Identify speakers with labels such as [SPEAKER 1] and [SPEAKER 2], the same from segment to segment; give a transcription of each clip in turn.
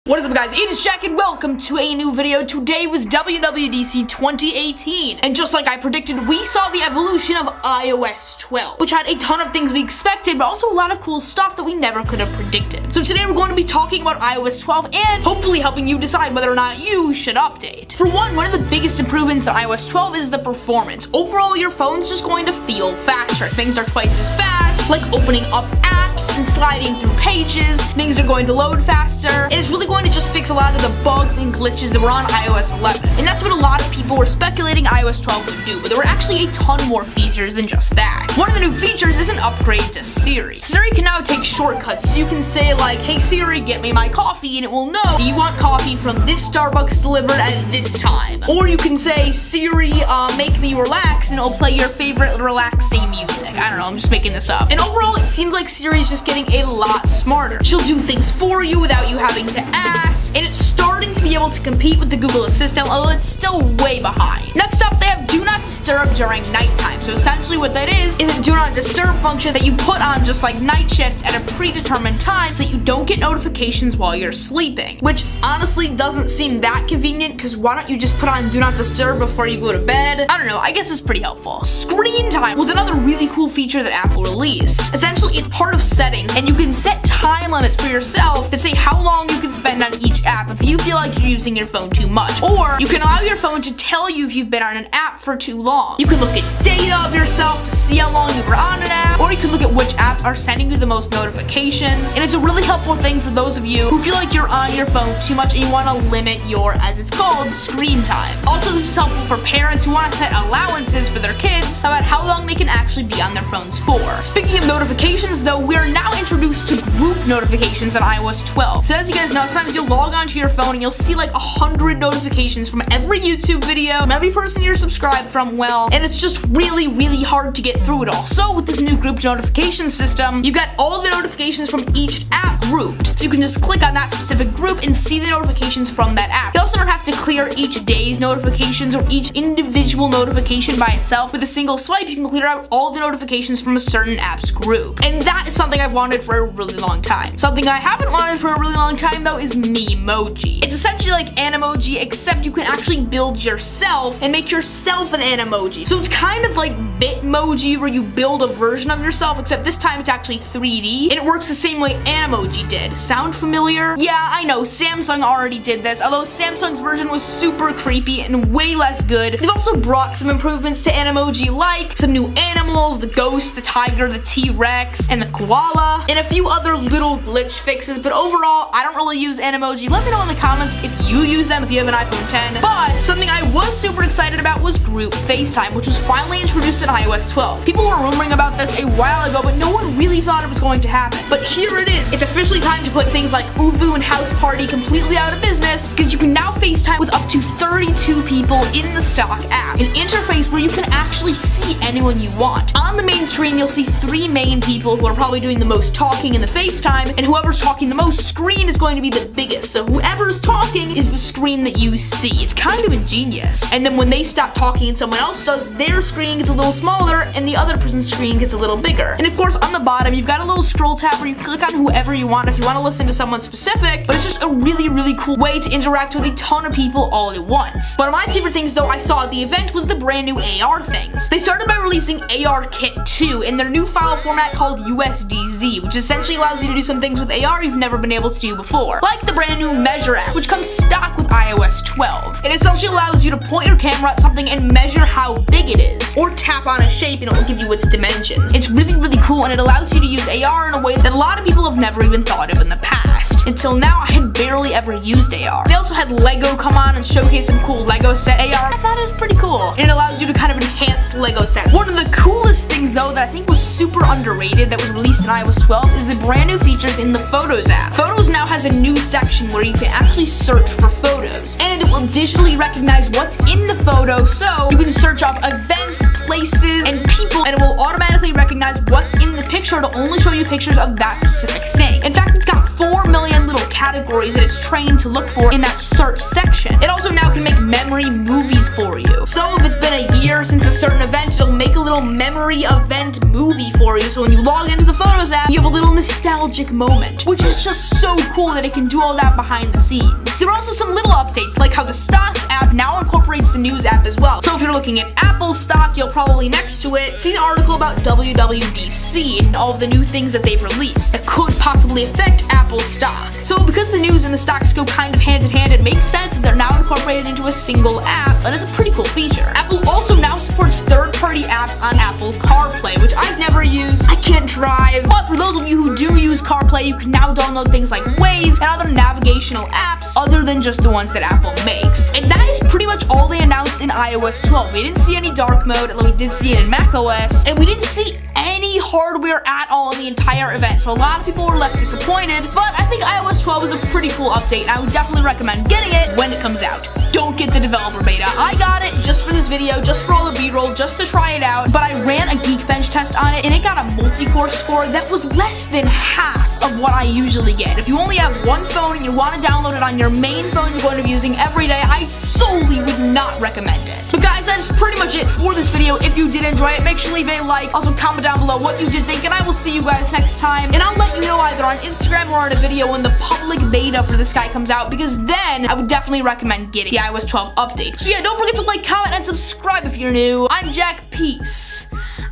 [SPEAKER 1] What is up, guys? It is Jack and welcome to a new video. Today was WWDC 2018, and just like I predicted, we saw the evolution of iOS 12, which had a ton of things we expected, but also a lot of cool stuff that we never could have predicted. So today we're going to be talking about iOS 12 and hopefully helping you decide whether or not you should update. For one of the biggest improvements in iOS 12 is the performance. Overall, your phone's just going to feel faster. Things are twice as fast, like opening up apps and sliding through pages. Things are going to load faster, and it's really going to just fix a lot of the bugs and glitches that were on iOS 11. And that's what a lot of people were speculating iOS 12 would do, but there were actually a ton more features than just that. One of the new features is an upgrade to Siri. Siri can now take shortcuts, so you can say like, hey Siri, get me my coffee, and it will know, do you want coffee from this Starbucks delivered at this time? Or you can say, Siri, make me relax, and it'll play your favorite relaxing music. I don't know, I'm just making this up. And overall, it seems like Siri is just getting a lot smarter. She'll do things for you without you having to ask, and it's starting to be able to compete with the Google Assistant, although it's still way behind. Next up, they have Do Not Disturb during nighttime. So essentially what that is a Do Not Disturb function that you put on just like night shift at a predetermined time so that you don't get notifications while you're sleeping, which honestly doesn't seem that convenient, because why don't you just put on Do Not Disturb before you go to bed? I don't know, I guess it's pretty helpful. Screen time was another really cool feature that Apple released. Essentially, it's part of settings, and you can set time limits for yourself that say how long you can spend on each app if you feel like you're using your phone too much. Or you can allow your phone to tell you if you've been on an app for too long. You can look at data of yourself to see how long you were on an app, or you can look at which apps are sending you the most notifications. And it's a really helpful thing for those of you who feel like you're on your phone too much and you want to limit your, as it's called, screen time. Also, this is helpful for parents who want to set allowances for their kids about how long they can actually be on their phones for. Speaking of notifications though, we are now introduced to group notifications on iOS 12. So as you guys know, sometimes you'll log onto your phone and you'll see like 100 notifications from every YouTube video, from every person you're subscribed from, and it's just really hard to get through it all. So with this new group notification system, you got all the notifications from each app grouped. So you can just click on that specific group and see the notifications from that app. You also don't have to clear each day's notifications or each individual notification by itself. With a single swipe, you can clear out all the notifications from a certain app's group. And that is something I've wanted for a really long time. Something I haven't wanted for a really long time though is Memoji. It's essentially like Animoji, except you can actually build yourself and make yourself an Animoji. So it's kind of like Bitmoji, where you build a version of yourself, except this time it's actually 3D, and it works the same way Animoji did. Sound familiar? Yeah, I know, Samsung already did this, although Samsung's version was super creepy and way less good. They've also brought some improvements to Animoji, like some new animals, the ghost, the tiger, the T-Rex, and the koala, and a few other little glitch fixes, but overall, I don't really use Animoji. Let me know in the comments if you use them, if you have an iPhone 10. But something I was super excited about was group FaceTime, which was finally introduced in iOS 12. People were rumoring about this a while ago, but no one really thought it was going to happen. But here it is. It's officially time to put things like Uvu and House Party completely out of business, because you can now FaceTime with up to 32 people in the stock app. An interface where you can actually see anyone you want. On the main screen, you'll see 3 main people who are probably doing the most talking in the FaceTime, and whoever's talking the most screen is going to be the biggest. So whoever's talking is the screen that you see. It's kind of ingenious. And then when they stop talking and someone else does, their screen gets a little smaller and the other person's screen gets a little bigger. And of course, on the bottom, you've got a little scroll tab where you click on whoever you want if you want to listen to someone specific, but it's just a really cool way to interact with a ton of people all at once. One of my favorite things though I saw at the event was the brand new AR things. They started by releasing AR Kit 2 in their new file format called USDZ, which essentially allows you to do some things with AR you've never been able to do before, like the brand new Measure app, which comes stock with iOS 12. It essentially allows you to point your camera at something and measure how big it is, or tap on a shape and it will give you its dimensions. It's really cool, and it allows you to use AR in a way that a lot of people have never even thought of in the past. Until now, I had barely ever used AR. They also had Lego come on and showcase some cool Lego set AR. I thought it was pretty cool, and it allows you to kind of enhance Lego sets. One of the coolest things though that I think was super underrated that was released in iOS 12 is the brand new features in the Photos app. Photos now has a new section where you can actually search for photos, and it will digitally recognize what's in the photo, so you can search up events, places, and people, and it will automatically recognize what's in the picture to only show you pictures of that specific thing. In fact, it's got 4 million little categories that it's trained to look for in that search section. It also now can make memory movies for you. So if it's been a year since a certain event, it'll make a little memory event movie for you. So when you log into the Photos app, you have a little nostalgic moment, which is just so cool that it can do all that behind the scenes. There are also some little updates, like how the Stocks app now incorporates the News app as well. So if you're looking at Apple's stock, you'll probably next to it see an article about WWDC and all of the new things that they've released that could possibly affect Apple's stock. So because the news and the stocks go kind of hand in hand, it makes sense that they're now incorporated into a single app, and it's a pretty cool feature. Apple also now supports third-party apps on Apple CarPlay, which I've never used. I can't drive, but for those of you who do use CarPlay, you can now download things like Waze and other navigational apps other than just the ones that Apple makes. And that is pretty much all they announced in iOS 12. We didn't see any dark mode, although we did see it in macOS, and we didn't see any hardware at all in the entire event, so a lot of people were left disappointed, but I think iOS 12 is a pretty cool update, and I would definitely recommend getting it when it comes out. Don't get the developer beta. I got it just for this video, just for all the B-roll, just to try it out, but I ran a Geekbench test on it, and it got a multi-core score that was less than half of what I usually get. If you only have one phone and you want to download it on your main phone you're going to be using every day, I solely would not recommend it. But guys, that is pretty much it for this video. If you did enjoy it, make sure to leave a like. Also, comment down below what you did think, and I will see you guys next time. And I'll let you know either on Instagram or in a video when the public beta for this guy comes out, because then I would definitely recommend getting the iOS 12 update. So yeah, don't forget to like, comment, and subscribe if you're new. I'm Jack. Peace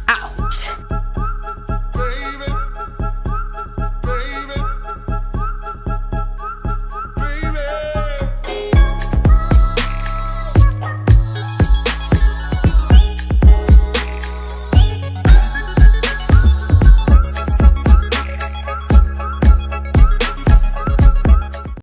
[SPEAKER 1] out.